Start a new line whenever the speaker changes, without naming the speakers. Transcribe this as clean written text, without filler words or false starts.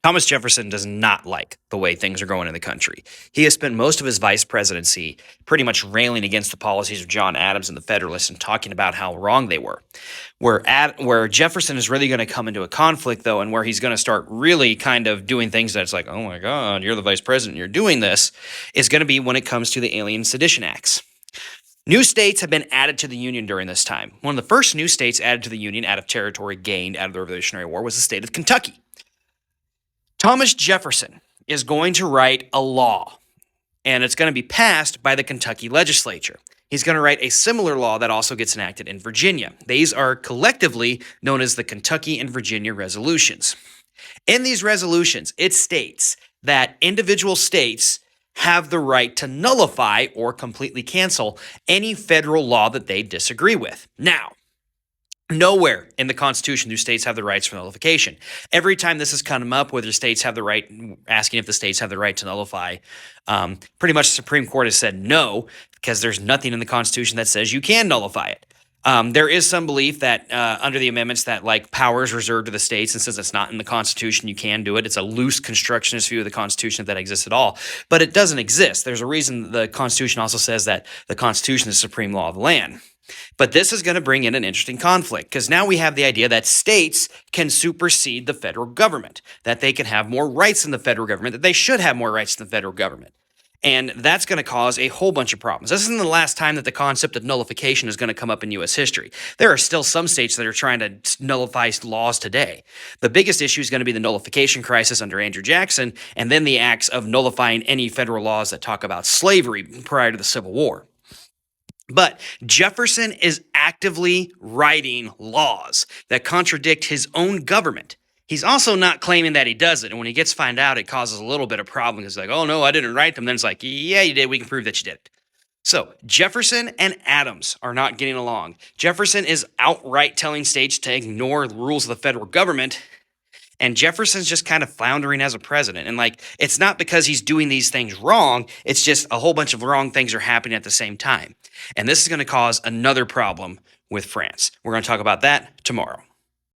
Thomas Jefferson does not like the way things are going in the country. He has spent most of his vice presidency pretty much railing against the policies of John Adams and the Federalists and talking about how wrong they were. Where Jefferson is really going to come into a conflict, though, and where he's going to start really kind of doing things that's like, oh my God, you're the vice president, you're doing this, is going to be when it comes to the Alien Sedition Acts. New states have been added to the Union during this time. One of the first new states added to the Union out of territory gained out of the Revolutionary War was the state of Kentucky. Thomas Jefferson is going to write a law, and it's going to be passed by the Kentucky legislature. He's going to write a similar law that also gets enacted in Virginia. These are collectively known as the Kentucky and Virginia resolutions. In these resolutions, it states that individual states have the right to nullify or completely cancel any federal law that they disagree with. Now, nowhere in the Constitution do states have the rights for nullification. Every time this has come up, whether states have the right, asking if the states have the right to nullify, pretty much the Supreme Court has said no, because there's nothing in the Constitution that says you can nullify it. There is some belief that under the amendments that like power is reserved to the states, and since it's not in the Constitution, you can do it. It's a loose constructionist view of the Constitution if that exists at all, but it doesn't exist. There's a reason the Constitution also says that the Constitution is the supreme law of the land. But this is going to bring in an interesting conflict because now we have the idea that states can supersede the federal government, that they can have more rights than the federal government, that they should have more rights than the federal government. And that's going to cause a whole bunch of problems. This isn't the last time that the concept of nullification is going to come up in U.S. history. There are still some states that are trying to nullify laws today. The biggest issue is going to be the nullification crisis under Andrew Jackson, and then the acts of nullifying any federal laws that talk about slavery prior to the Civil War. But Jefferson is actively writing laws that contradict his own government. He's also not claiming that he does it. And when he gets found out, it causes a little bit of problem because like, oh no, I didn't write them. Then it's like, yeah, you did. We can prove that you did it. So Jefferson and Adams are not getting along. Jefferson is outright telling states to ignore the rules of the federal government. And Jefferson's just kind of floundering as a president. And like, it's not because he's doing these things wrong. It's just a whole bunch of wrong things are happening at the same time. And this is going to cause another problem with France. We're going to talk about that tomorrow.